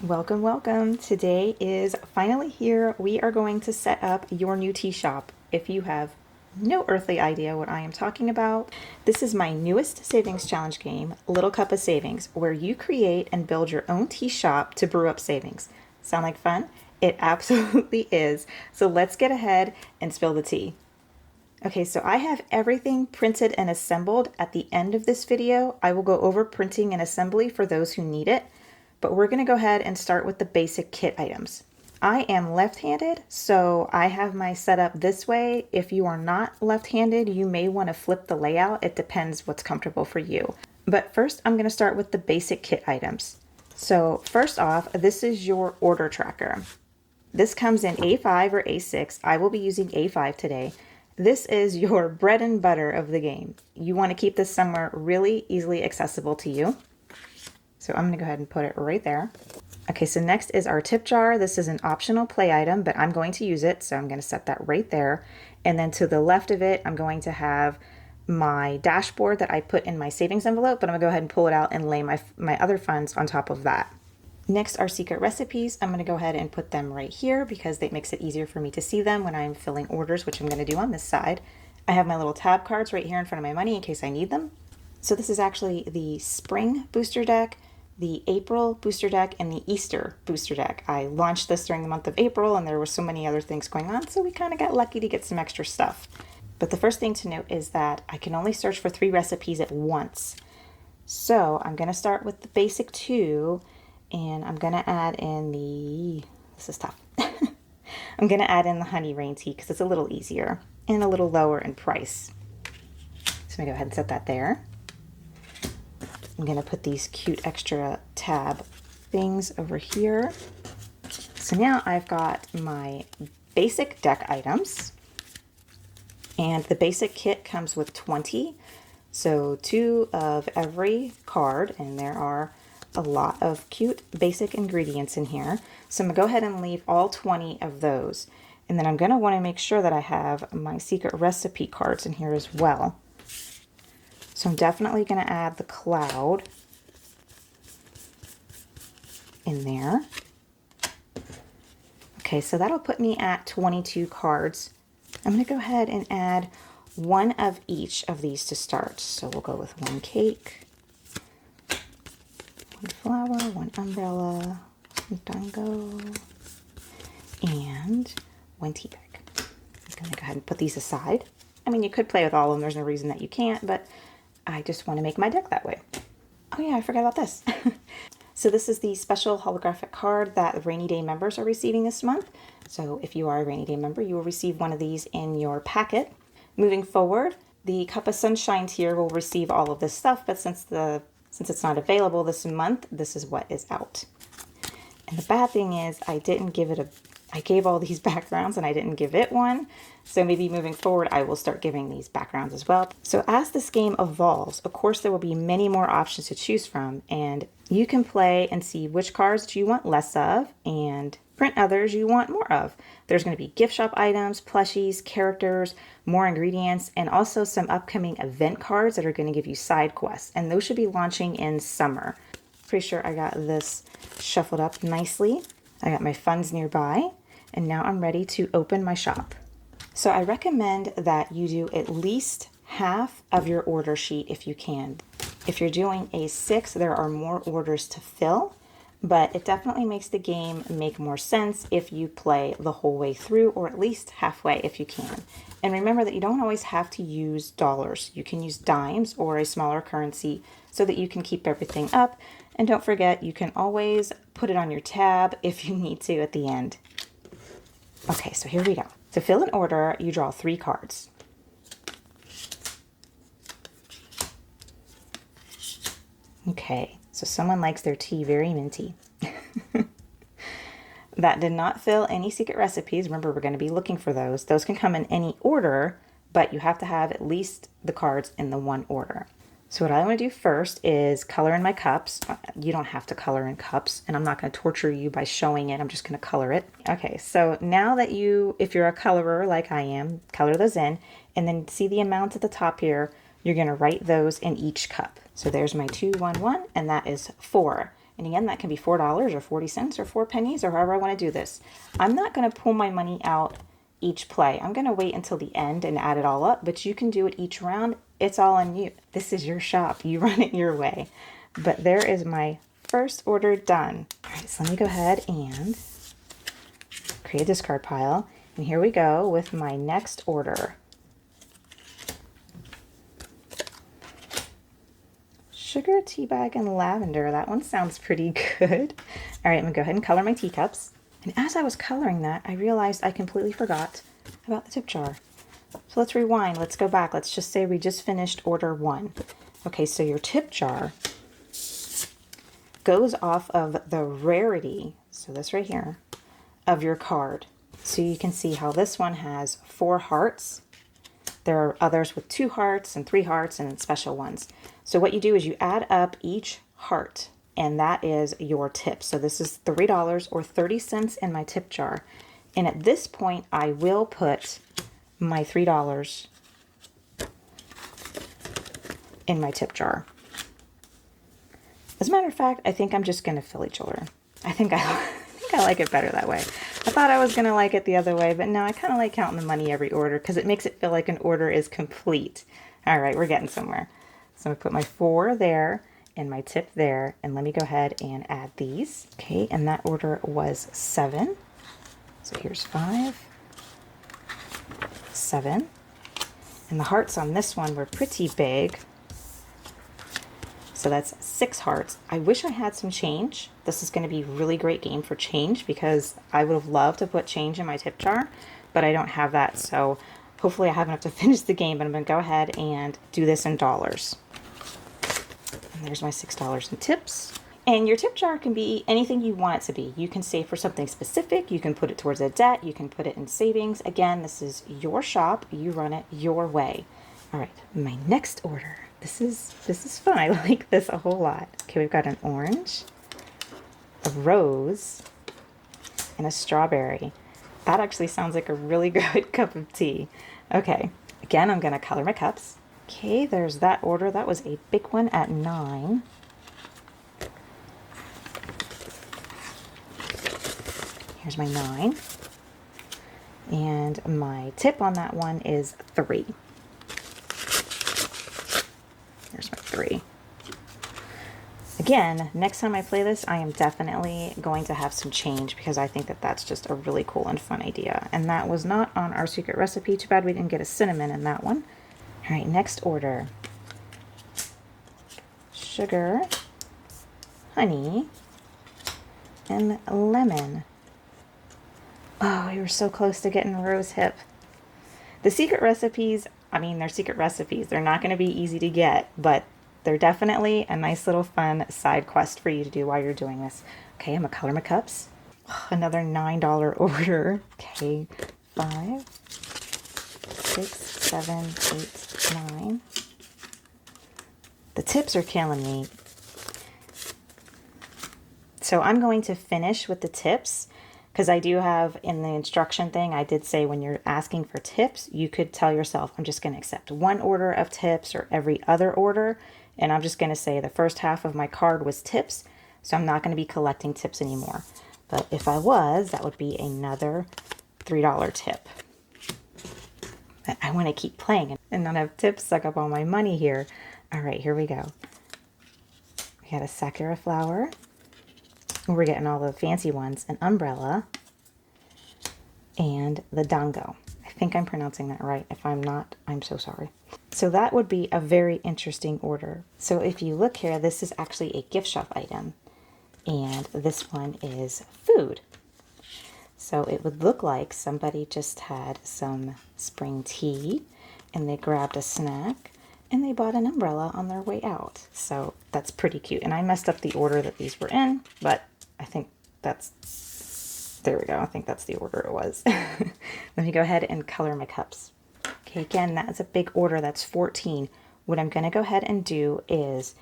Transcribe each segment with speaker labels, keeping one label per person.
Speaker 1: Welcome, welcome. Today is finally here. We are going to set up your new tea shop. If you have no earthly idea what I am talking about, this is my newest savings challenge game, Little Cuppa Savings, where you create and build your own tea shop to brew up savings. Sound like fun? It absolutely is. So let's get ahead and spill the tea. Okay, so I have everything printed and assembled. At the end of this video, I will go over printing and assembly for those who need it, but we're gonna go ahead and start with the basic kit items. I am left-handed, so I have my setup this way. If you are not left-handed, you may wanna flip the layout. It depends what's comfortable for you. But first, I'm gonna start with the basic kit items. So first off, this is your order tracker. This comes in A5 or A6. I will be using A5 today. This is your bread and butter of the game. You want to keep this somewhere really easily accessible to you. So I'm going to go ahead and put it right there. Okay, so next is our tip jar. This is an optional play item, but I'm going to use it, so I'm going to set that right there. And then to the left of it, I'm going to have my dashboard that I put in my savings envelope, but I'm going to go ahead and pull it out and lay my other funds on top of that. Next are secret recipes. I'm going to go ahead and put them right here because that makes it easier for me to see them when I'm filling orders, which I'm going to do on this side. I have my little tab cards right here in front of my money in case I need them. So this is actually the spring booster deck, the April booster deck, and the Easter booster deck. I launched this during the month of April and there were so many other things going on, so we kind of got lucky to get some extra stuff. But the first thing to note is that I can only search for 3 recipes at once. So I'm going to start with the basic 2. And I'm going to add in this is tough. I'm going to add in the honey rain tea because it's a little easier and a little lower in price. So I'm going to go ahead and set that there. I'm going to put these cute extra tab things over here. So now I've got my basic deck items. And the basic kit comes with 20. So 2 of every card, and there are a lot of cute basic ingredients in here. So I'm gonna go ahead and leave all 20 of those. And then I'm gonna wanna make sure that I have my secret recipe cards in here as well. So I'm definitely gonna add the cloud in there. Okay, so that'll put me at 22 cards. I'm gonna go ahead and add 1 of each of these to start. So we'll go with 1 cake, 1 flower, 1 umbrella, 1 dango, and 1 tea bag. I'm gonna go ahead and put these aside. I mean, you could play with all of them. There's no reason that you can't, but I just want to make my deck that way. Oh yeah, I forgot about this. So this is the special holographic card that Rainy Day members are receiving this month. So if you are a Rainy Day member, you will receive one of these in your packet. Moving forward, the Cuppa Sunshine tier will receive all of this stuff, but since it's not available this month, this is what is out. And the bad thing is I gave all these backgrounds and I didn't give it one. So maybe moving forward, I will start giving these backgrounds as well. So as this game evolves, of course, there will be many more options to choose from, and you can play and see which cards you want less of and print others you want more of. There's going to be gift shop items, plushies, characters, more ingredients, and also some upcoming event cards that are going to give you side quests. And those should be launching in summer. Pretty sure I got this shuffled up nicely. I got my funds nearby, and now I'm ready to open my shop. So I recommend that you do at least half of your order sheet if you can. If you're doing a 6, there are more orders to fill, but it definitely makes the game make more sense if you play the whole way through, or at least halfway if you can. And remember that you don't always have to use dollars. You can use dimes or a smaller currency so that you can keep everything up. And don't forget, you can always put it on your tab if you need to at the end. Okay, so here we go. To fill an order, you draw 3 cards. Okay, so someone likes their tea very minty. That did not fill any secret recipes. Remember, we're going to be looking for those. Those can come in any order, but you have to have at least the cards in the one order. So what I want to do first is color in my cups. You don't have to color in cups, and I'm not going to torture you by showing it. I'm just going to color it. Okay, so now that if you're a colorer like I am, color those in, and then see the amounts at the top here. You're going to write those in each cup. So there's my 2, 1, 1, and that is 4. And again, that can be $4 or 40 cents or 4 pennies or however I want to do this. I'm not going to pull my money out each play. I'm going to wait until the end and add it all up, but you can do it each round. It's all on you. This is your shop. You run it your way. But there is my first order done. All right, so let me go ahead and create a discard pile. And here we go with my next order. Sugar, tea bag, and lavender. That one sounds pretty good. All right, I'm gonna go ahead and color my teacups. And as I was coloring that, I realized I completely forgot about the tip jar. So let's rewind. Let's go back. Let's just say we just finished order 1. Okay, so your tip jar goes off of the rarity, so this right here, of your card. So you can see how this one has 4 hearts. There are others with 2 hearts and 3 hearts and special ones. So what you do is you add up each heart, and that is your tip. So this is $3 or 30 cents in my tip jar. And at this point, I will put my $3 in my tip jar. As a matter of fact, I think I'm just going to fill each order. I think I like it better that way. I thought I was going to like it the other way, but no, I kind of like counting the money every order because it makes it feel like an order is complete. All right, we're getting somewhere. So I'm going to put my 4 there and my tip there, and let me go ahead and add these. Okay, and that order was 7. So here's 5, 7. And the hearts on this one were pretty big. So that's 6 hearts. I wish I had some change. This is going to be a really great game for change because I would have loved to put change in my tip jar, but I don't have that. So hopefully I have enough to finish the game, but I'm going to go ahead and do this in dollars. And there's my $6 in tips. And your tip jar can be anything you want it to be. You can save for something specific. You can put it towards a debt. You can put it in savings. Again, this is your shop. You run it your way. All right, my next order. This is fun. I like this a whole lot. Okay, we've got an orange, a rose, and a strawberry. That actually sounds like a really good cup of tea. Okay, again, I'm going to color my cups. Okay, there's that order. That was a big one at 9. Here's my 9. And my tip on that one is 3. Here's my 3. Again, next time I play this, I am definitely going to have some change because I think that that's just a really cool and fun idea. And that was not on our secret recipe. Too bad we didn't get a cinnamon in that one. All right, next order. Sugar, honey, and lemon. Oh, we were so close to getting a rose hip. The secret recipes, I mean, they're secret recipes. They're not going to be easy to get, but they're definitely a nice little fun side quest for you to do while you're doing this. Okay, I'm going to color my cups. Another $9 order. Okay, 5, 6, 7, 8, 9. The tips are killing me. So I'm going to finish with the tips because I do have in the instruction thing, I did say when you're asking for tips, you could tell yourself, I'm just going to accept 1 order of tips or every other order. And I'm just going to say the first half of my card was tips. So I'm not going to be collecting tips anymore. But if I was, that would be another $3 tip. But I want to keep playing and not have tips suck up all my money here. All right, here we go. We got a sakura flower. We're getting all the fancy ones. An umbrella. And the dango. I think I'm pronouncing that right. If I'm not, I'm so sorry. So that would be a very interesting order. So if you look here, this is actually a gift shop item. And this one is food. So it would look like somebody just had some spring tea and they grabbed a snack and they bought an umbrella on their way out. So that's pretty cute. And I messed up the order that these were in, but I think that's, there we go. I think that's the order it was. Let me go ahead and color my cups. Okay, again, that's a big order. That's 14. What I'm going to go ahead and do is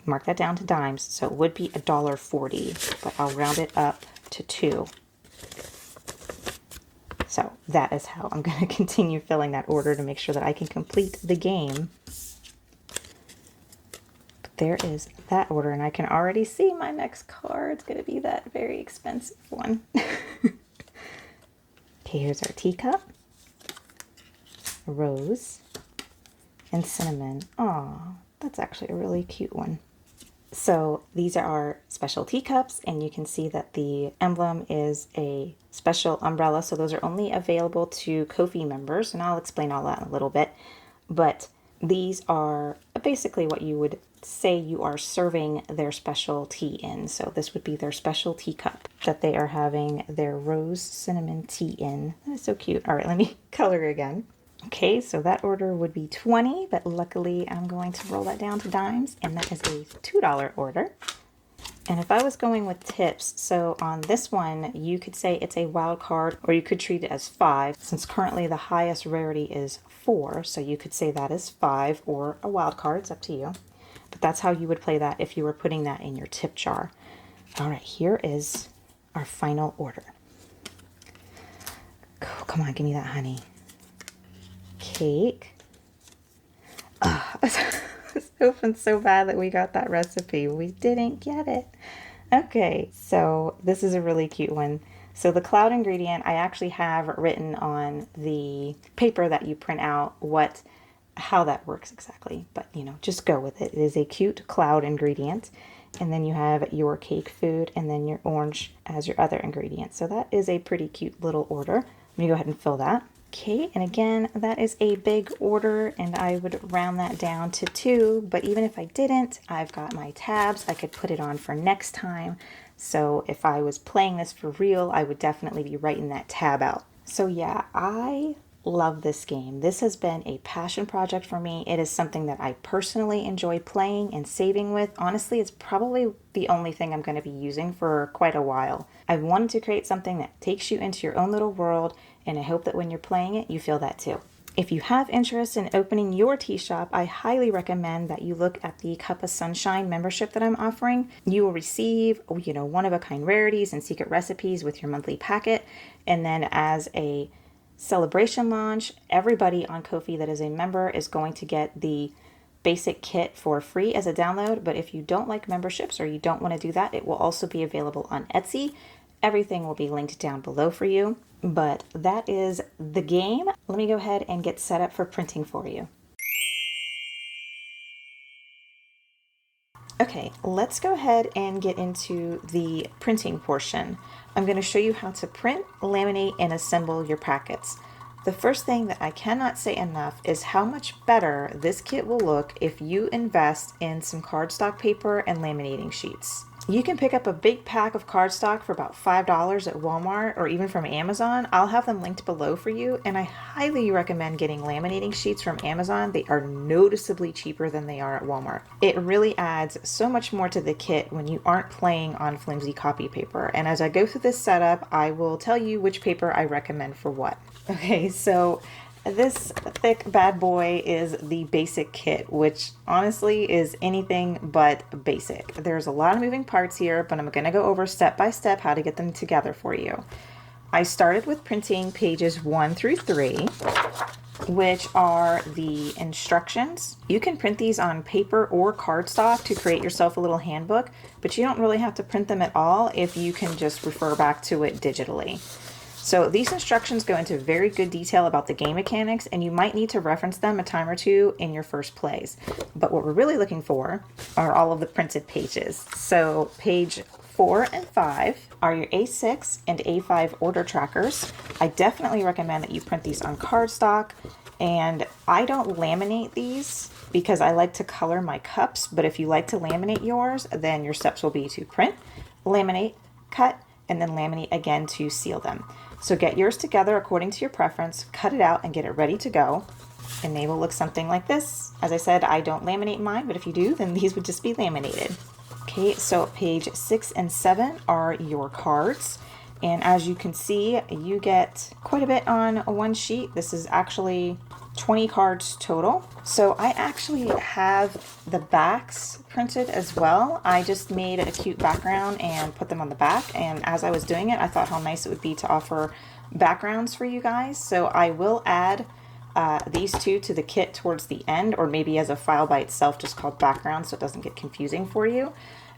Speaker 1: mark that down to dimes. So it would be $1.40, but I'll round it up to 2. So that is how I'm going to continue filling that order to make sure that I can complete the game. Put there is that order, and I can already see my next card's gonna be that very expensive one. Okay, here's our teacup, rose, and cinnamon. Aw, that's actually a really cute one. So these are our special teacups, and you can see that the emblem is a special umbrella. So those are only available to Ko-fi members, and I'll explain all that in a little bit. But these are basically what you would say you are serving their special tea in. So this would be their special teacup that they are having their rose cinnamon tea in. That is so cute. All right, let me color again. Okay, so that order would be 20, but luckily I'm going to roll that down to dimes, and that is a $2 order. And if I was going with tips, so on this one, you could say it's a wild card, or you could treat it as 5, since currently the highest rarity is 4, so you could say that is 5 or a wild card, it's up to you. But that's how you would play that if you were putting that in your tip jar. All right, here is our final order. Oh, come on, give me that honey. Cake. I was hoping so bad that we got that recipe. We didn't get it. Okay, so this is a really cute one. So the cloud ingredient, I actually have written on the paper that you print out how that works exactly. But, just go with it. It is a cute cloud ingredient. And then you have your cake food and then your orange as your other ingredient. So that is a pretty cute little order. Let me go ahead and fill that. Okay, and again, that is a big order, and I would round that down to 2, but even if I didn't, I've got my tabs. I could put it on for next time. So if I was playing this for real, I would definitely be writing that tab out. So yeah, I love this game. This has been a passion project for me. It is something that I personally enjoy playing and saving with. Honestly, it's probably the only thing I'm going to be using for quite a while. I've wanted to create something that takes you into your own little world, and I hope that when you're playing it, you feel that too. If you have interest in opening your tea shop, I highly recommend that you look at the Cuppa Sunshine membership that I'm offering. You will receive, one-of-a-kind rarities and secret recipes with your monthly packet. And then as a celebration launch, everybody on Ko-fi that is a member is going to get the basic kit for free as a download. But if you don't like memberships or you don't want to do that, it will also be available on Etsy. Everything will be linked down below for you. But that is the game. Let me go ahead and get set up for printing for you. Okay, let's go ahead and get into the printing portion. I'm going to show you how to print, laminate, and assemble your packets. The first thing that I cannot say enough is how much better this kit will look if you invest in some cardstock paper and laminating sheets. You can pick up a big pack of cardstock for about $5 at Walmart or even from Amazon. I'll have them linked below for you, and I highly recommend getting laminating sheets from Amazon. They are noticeably cheaper than they are at Walmart. It really adds so much more to the kit when you aren't playing on flimsy copy paper. And as I go through this setup, I will tell you which paper I recommend for what. Okay, so this thick bad boy is the basic kit, which honestly is anything but basic. There's a lot of moving parts here, but I'm going to go over step by step how to get them together for you. I started with printing pages 1 through 3, which are the instructions. You can print these on paper or cardstock to create yourself a little handbook, but you don't really have to print them at all if you can just refer back to it digitally. So these instructions go into very good detail about the game mechanics, and you might need to reference them a time or two in your first plays. But what we're really looking for are all of the printed pages. So page 4 and 5 are your A6 and A5 order trackers. I definitely recommend that you print these on cardstock, and I don't laminate these because I like to color my cups, but if you like to laminate yours, then your steps will be to print, laminate, cut, and then laminate again to seal them. So get yours together according to your preference, cut it out, and get it ready to go. And they will look something like this. As I said, I don't laminate mine, but if you do, then these would just be laminated. Okay, so page 6 and 7 are your cards. And as you can see, you get quite a bit on one sheet. This is actually 20 cards total. So I actually have the backs printed as well. I just made a cute background and put them on the back. And as I was doing it, I thought how nice it would be to offer backgrounds for you guys. So I will add these two to the kit towards the end, or maybe as a file by itself just called background so it doesn't get confusing for you.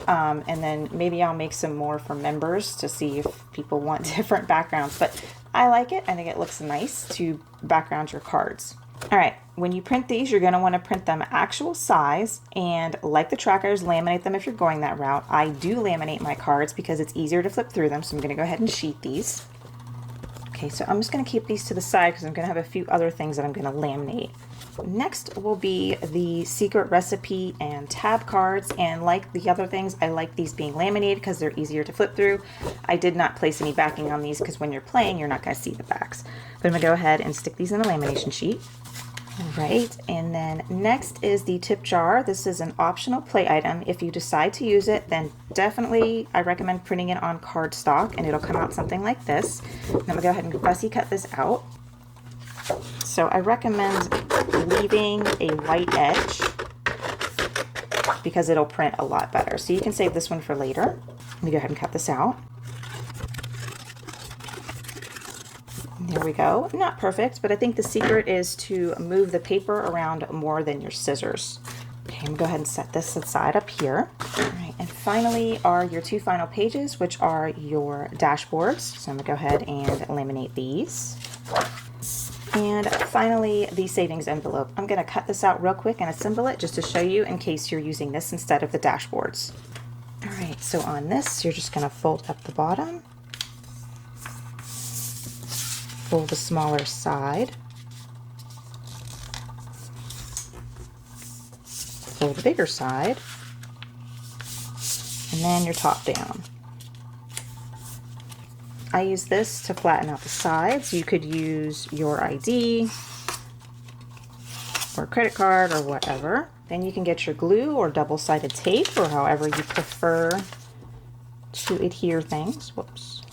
Speaker 1: And then maybe I'll make some more for members to see if people want different backgrounds. But I like it. I think it looks nice to background your cards. All right, when you print these, you're going to want to print them actual size, and like the trackers, laminate them if you're going that route. I do laminate my cards because it's easier to flip through them, so I'm going to go ahead and sheet these. Okay, so I'm just going to keep these to the side because I'm going to have a few other things that I'm going to laminate. Next will be the secret recipe and tab cards, and like the other things, I like these being laminated because they're easier to flip through. I did not place any backing on these because when you're playing, you're not going to see the backs. But I'm going to go ahead and stick these in a lamination sheet. All right, and then next is the tip jar. This is an optional play item. If you decide to use it, then definitely I recommend printing it on cardstock, and it'll come out something like this. I'm going to go ahead and fussy cut this out. So I recommend leaving a white edge because it'll print a lot better. So you can save this one for later. Let me go ahead and cut this out. There we go. Not perfect, but I think the secret is to move the paper around more than your scissors. Okay, I'm gonna go ahead and set this aside up here. All right, and finally are your two final pages, which are your dashboards. So I'm gonna go ahead and laminate these. And finally, the savings envelope. I'm gonna cut this out real quick and assemble it just to show you in case you're using this instead of the dashboards. All right, so on this, you're just gonna fold up the bottom, fold the smaller side, fold the bigger side, and then your top down. I use this to flatten out the sides. You could use your ID or credit card or whatever. Then you can get your glue or double-sided tape or however you prefer to adhere things. Whoops.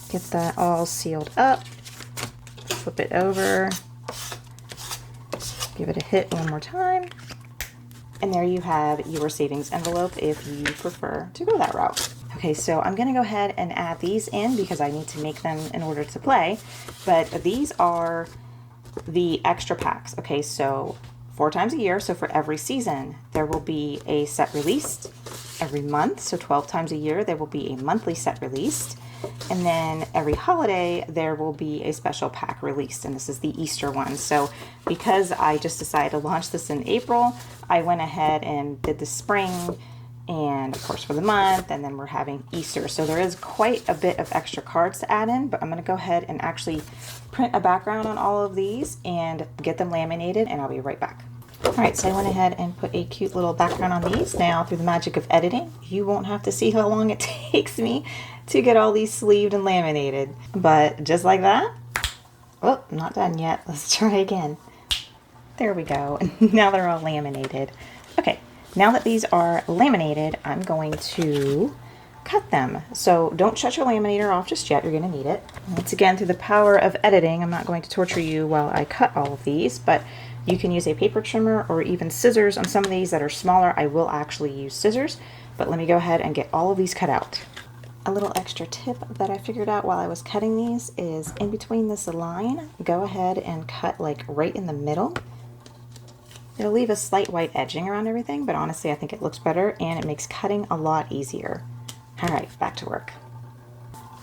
Speaker 1: Get that all sealed up. Flip it over. Give it a hit one more time. And there you have your savings envelope if you prefer to go that route. Okay, so I'm gonna go ahead and add these in because I need to make them in order to play, but these are the extra packs. Okay, so 4 times a year, so for every season, there will be a set released every month, so 12 times a year, there will be a monthly set released, and then every holiday, there will be a special pack released, and this is the Easter one. So because I just decided to launch this in April, I went ahead and did the spring, and of course for the month, and then we're having Easter. So there is quite a bit of extra cards to add in, but I'm gonna go ahead and actually print a background on all of these and get them laminated, and I'll be right back. All right, so I went ahead and put a cute little background on these. Now, through the magic of editing, you won't have to see how long it takes me to get all these sleeved and laminated. But just like that, oh, not done yet. Let's try again. There we go. Now they're all laminated. Okay. Now that these are laminated, I'm going to cut them. So don't shut your laminator off just yet. You're going to need it. Once again, through the power of editing, I'm not going to torture you while I cut all of these, but you can use a paper trimmer or even scissors. On some of these that are smaller, I will actually use scissors, but let me go ahead and get all of these cut out. A little extra tip that I figured out while I was cutting these is in between this line, go ahead and cut like right in the middle. It'll leave a slight white edging around everything, but honestly, I think it looks better and it makes cutting a lot easier. All right, back to work.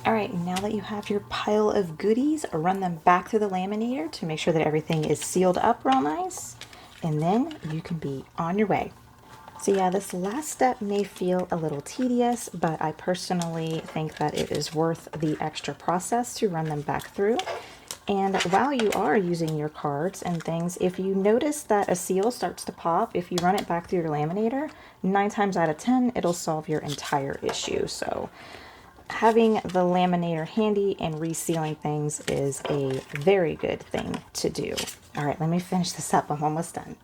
Speaker 1: All right, now that you have your pile of goodies, run them back through the laminator to make sure that everything is sealed up real nice, and then you can be on your way. So yeah, this last step may feel a little tedious, but I personally think that it is worth the extra process to run them back through. And while you are using your cards and things, if you notice that a seal starts to pop, if you run it back through your laminator, 9 times out of 10, it'll solve your entire issue. So having the laminator handy and resealing things is a very good thing to do. All right, let me finish this up. I'm almost done.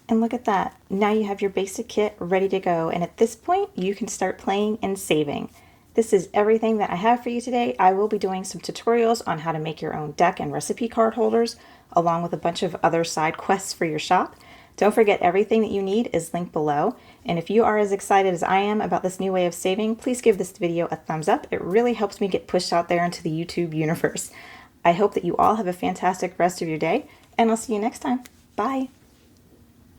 Speaker 1: And look at that. Now you have your basic kit ready to go. And at this point, you can start playing and saving. This is everything that I have for you today. I will be doing some tutorials on how to make your own deck and recipe card holders, along with a bunch of other side quests for your shop. Don't forget, everything that you need is linked below. And if you are as excited as I am about this new way of saving, please give this video a thumbs up. It really helps me get pushed out there into the YouTube universe. I hope that you all have a fantastic rest of your day, and I'll see you next time. Bye.